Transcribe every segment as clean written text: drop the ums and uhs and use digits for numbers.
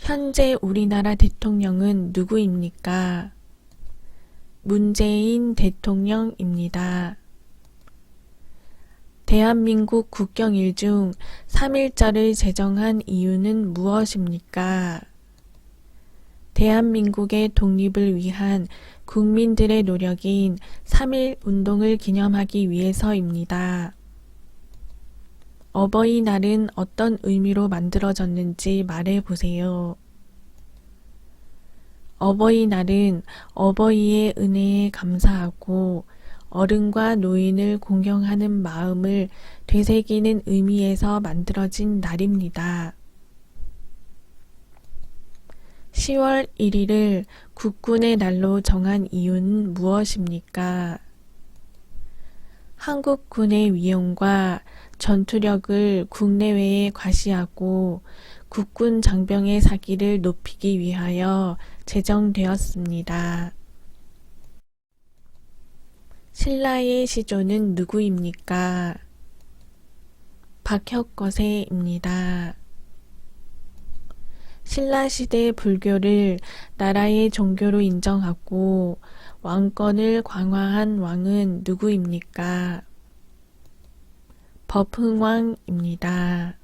현재 우리나라 대통령은 누구입니까? 문재인 대통령입니다. 대한민국 국경일 중 3.1절을 제정한 이유는 무엇입니까? 대한민국의 독립을 위한 국민들의 노력인 3.1 운동을 기념하기 위해서입니다. 어버이날은 어떤 의미로 만들어졌는지 말해보세요. 어버이날은 어버이의 은혜에 감사하고 어른과 노인을 공경하는 마음을 되새기는 의미에서 만들어진 날입니다. 10월 1일을 국군의 날로 정한 이유는 무엇입니까? 한국군의 위용과 전투력을 국내외에 과시하고 국군 장병의 사기를 높이기 위하여 제정되었습니다. 신라의 시조는 누구입니까? 박혁거세입니다. 신라시대 불교를 나라의 종교로 인정하고 왕권을 강화한 왕은 누구입니까? 법흥왕입니다.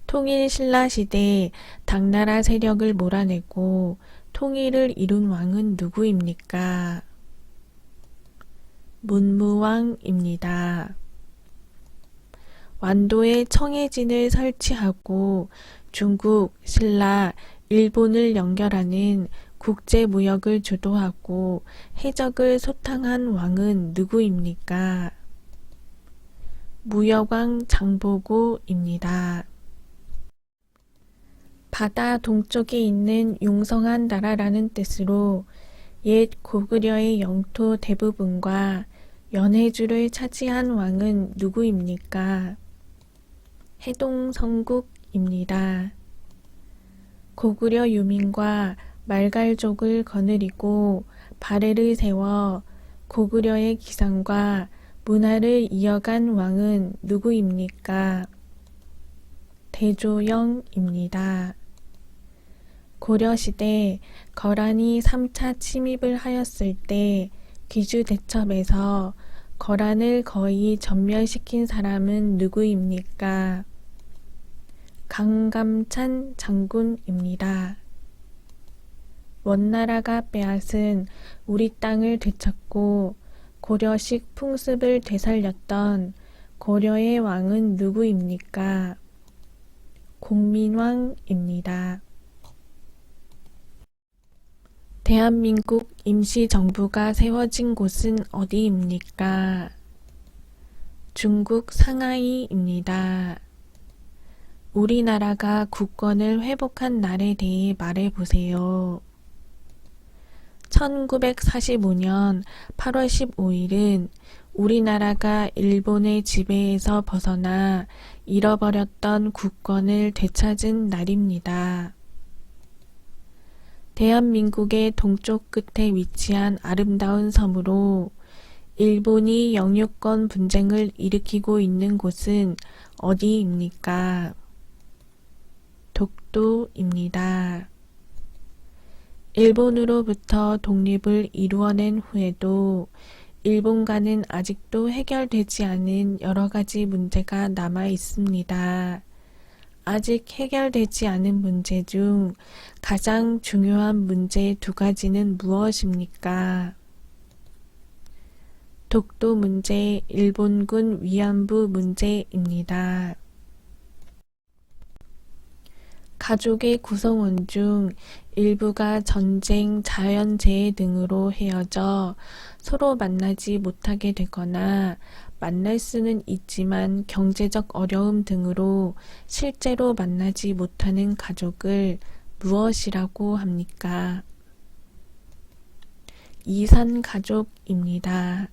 통일 신라시대 당나라 세력을 몰아내고 통일을 이룬 왕은 누구입니까? 문무왕입니다. 완도에 청해진을 설치하고 중국, 신라, 일본을 연결하는 국제무역을 주도하고 해적을 소탕한 왕은 누구입니까? 무역왕 장보고입니다. 바다 동쪽에 있는 용성한 나라라는 뜻으로 옛 고구려의 영토 대부분과 연해주를 차지한 왕은 누구입니까? 해동성국입니다. 고구려 유민과 말갈족을 거느리고 발해를 세워 고구려의 기상과 문화를 이어간 왕은 누구입니까? 대조영입니다. 고려시대 거란이 3차 침입을 하였을 때 귀주대첩에서 거란을 거의 전멸시킨 사람은 누구입니까? 강감찬 장군입니다. 원나라가 빼앗은 우리 땅을 되찾고 고려식 풍습을 되살렸던 고려의 왕은 누구입니까? 공민왕입니다. 대한민국 임시정부가 세워진 곳은 어디입니까? 중국 상하이입니다. 우리나라가 국권을 회복한 날에 대해 말해보세요. 1945년 8월 15일은 우리나라가 일본의 지배에서 벗어나 잃어버렸던 국권을 되찾은 날입니다. 대한민국의 동쪽 끝에 위치한 아름다운 섬으로 일본이 영유권 분쟁을 일으키고 있는 곳은 어디입니까? 독도입니다. 일본으로부터 독립을 이루어낸 후에도 일본과는 아직도 해결되지 않은 여러 가지 문제가 남아 있습니다. 아직 해결되지 않은 문제 중 가장 중요한 문제 2가지는 무엇입니까? 독도 문제, 일본군 위안부 문제입니다. 가족의 구성원 중 일부가 전쟁, 자연재해 등으로 헤어져 서로 만나지 못하게 되거나 만날 수는 있지만 경제적 어려움 등으로 실제로 만나지 못하는 가족을 무엇이라고 합니까? 이산가족입니다.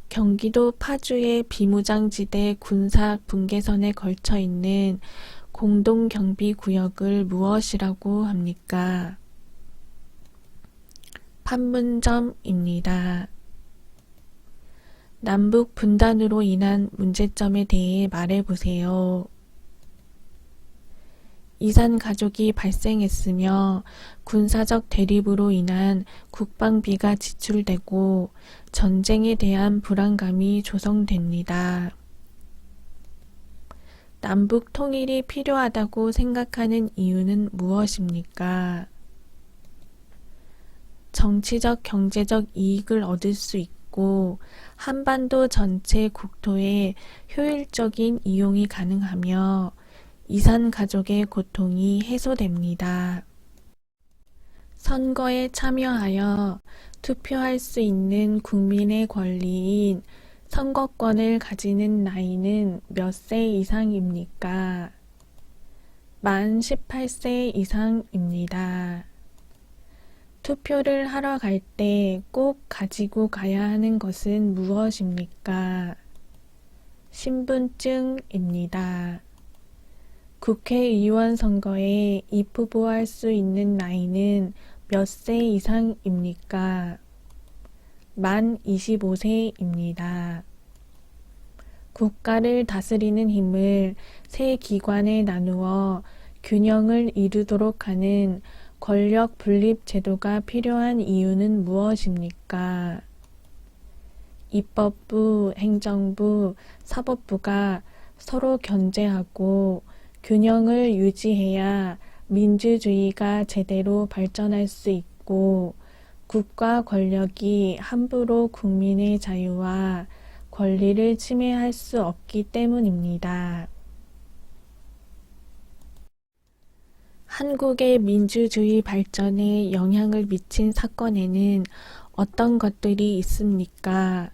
경기도 파주의 비무장지대 군사 분계선에 걸쳐 있는 공동경비구역을 무엇이라고 합니까? 판문점입니다. 남북 분단으로 인한 문제점에 대해 말해보세요. 이산 가족이 발생했으며 군사적 대립으로 인한 국방비가 지출되고 전쟁에 대한 불안감이 조성됩니다. 남북 통일이 필요하다고 생각하는 이유는 무엇입니까? 정치적, 경제적 이익을 얻을 수 있고 한반도 전체 국토의 효율적인 이용이 가능하며 이산 가족의 고통이 해소됩니다. 선거에 참여하여 투표할 수 있는 국민의 권리인 선거권을 가지는 나이는 몇 세 이상입니까? 만 18세 이상입니다. 투표를 하러 갈 때 꼭 가지고 가야 하는 것은 무엇입니까? 신분증입니다. 국회의원 선거에 입후보할 수 있는 나이는 몇 세 이상입니까? 만 25세입니다. 국가를 다스리는 힘을 세 기관에 나누어 균형을 이루도록 하는 권력 분립 제도가 필요한 이유는 무엇입니까? 입법부, 행정부, 사법부가 서로 견제하고 균형을 유지해야 민주주의가 제대로 발전할 수 있고 국가 권력이 함부로 국민의 자유와 권리를 침해할 수 없기 때문입니다. 한국의 민주주의 발전에 영향을 미친 사건에는 어떤 것들이 있습니까?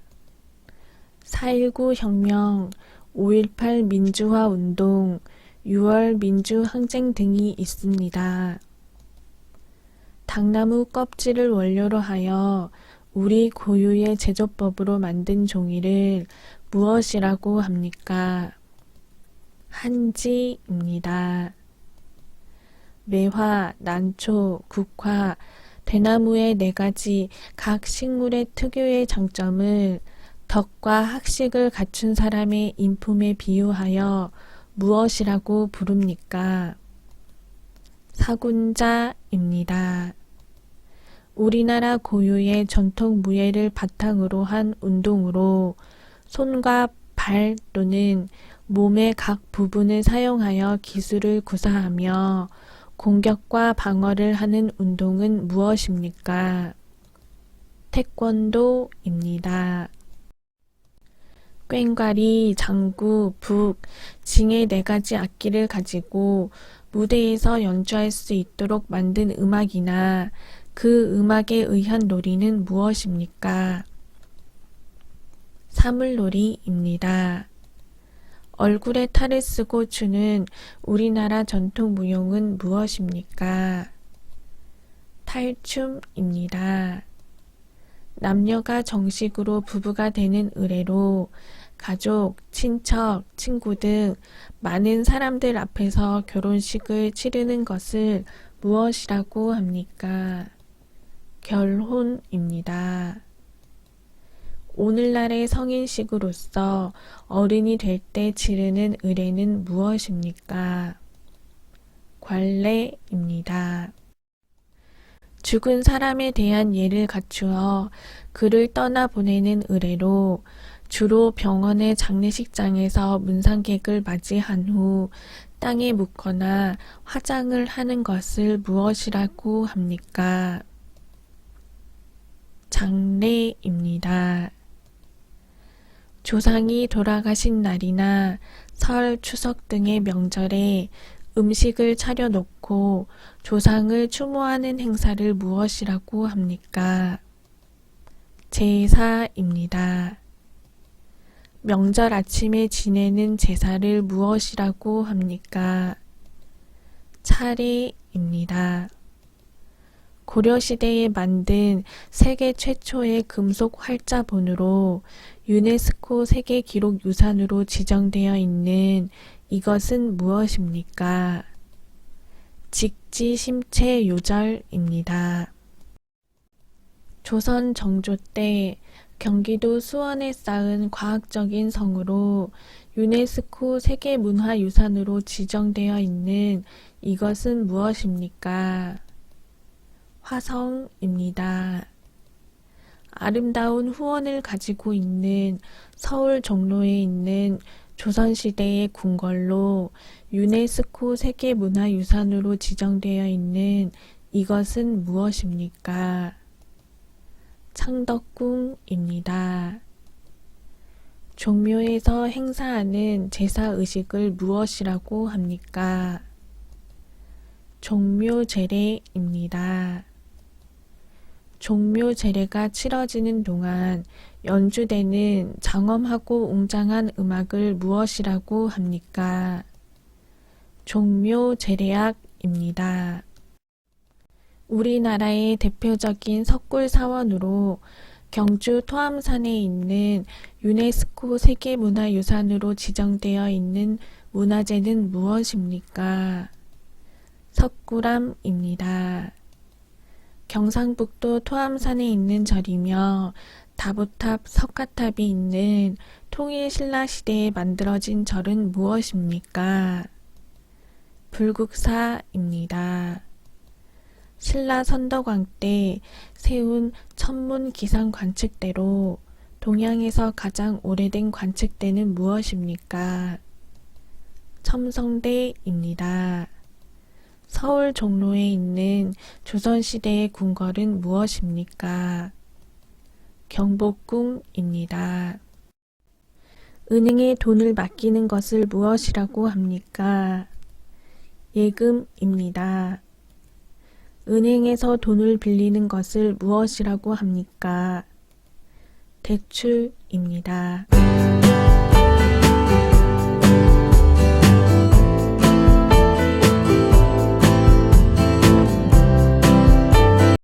4.19 혁명, 5.18 민주화 운동, 6월 민주항쟁 등이 있습니다. 당나무 껍질을 원료로 하여 우리 고유의 제조법으로 만든 종이를 무엇이라고 합니까? 한지입니다. 매화, 난초, 국화, 대나무의 4가지 각 식물의 특유의 장점을 덕과 학식을 갖춘 사람의 인품에 비유하여 무엇이라고 부릅니까? 사군자입니다. 우리나라 고유의 전통 무예를 바탕으로 한 운동으로 손과 발 또는 몸의 각 부분을 사용하여 기술을 구사하며 공격과 방어를 하는 운동은 무엇입니까? 태권도입니다. 꽹과리, 장구, 북, 징의 4가지 악기를 가지고 무대에서 연주할 수 있도록 만든 음악이나 그 음악에 의한 놀이는 무엇입니까? 사물놀이입니다. 얼굴에 탈을 쓰고 추는 우리나라 전통 무용은 무엇입니까? 탈춤입니다. 남녀가 정식으로 부부가 되는 의례로 가족, 친척, 친구 등 많은 사람들 앞에서 결혼식을 치르는 것을 무엇이라고 합니까? 결혼입니다. 오늘날의 성인식으로서 어른이 될 때 치르는 의례는 무엇입니까? 관례입니다. 죽은 사람에 대한 예를 갖추어 그를 떠나보내는 의례로 주로 병원의 장례식장에서 문상객을 맞이한 후 땅에 묻거나 화장을 하는 것을 무엇이라고 합니까? 장례입니다. 조상이 돌아가신 날이나 설, 추석 등의 명절에 음식을 차려놓고 조상을 추모하는 행사를 무엇이라고 합니까? 제사입니다. 명절 아침에 지내는 제사를 무엇이라고 합니까? 차례입니다. 고려시대에 만든 세계 최초의 금속 활자본으로 유네스코 세계기록유산으로 지정되어 있는 이것은 무엇입니까? 직지심체요절입니다. 조선 정조 때 경기도 수원에 쌓은 과학적인 성으로 유네스코 세계문화유산으로 지정되어 있는 이것은 무엇입니까? 화성입니다. 아름다운 후원을 가지고 있는 서울 종로에 있는 조선시대의 궁궐로 유네스코 세계문화유산으로 지정되어 있는 이것은 무엇입니까? 창덕궁입니다. 종묘에서 행사하는 제사의식을 무엇이라고 합니까? 종묘제례입니다. 종묘제례가 치러지는 동안 연주되는 장엄하고 웅장한 음악을 무엇이라고 합니까? 종묘제례악입니다. 우리나라의 대표적인 석굴사원으로 경주 토암산에 있는 유네스코 세계문화유산으로 지정되어 있는 문화재는 무엇입니까? 석굴암입니다. 경상북도 토암산에 있는 절이며 다보탑, 석가탑이 있는 통일신라시대에 만들어진 절은 무엇입니까? 불국사입니다. 신라 선덕왕 때 세운 천문 기상 관측대로 동양에서 가장 오래된 관측대는 무엇입니까? 첨성대입니다. 서울 종로에 있는 조선시대의 궁궐은 무엇입니까? 경복궁입니다. 은행에 돈을 맡기는 것을 무엇이라고 합니까? 예금입니다. 은행에서 돈을 빌리는 것을 무엇이라고 합니까? 대출입니다.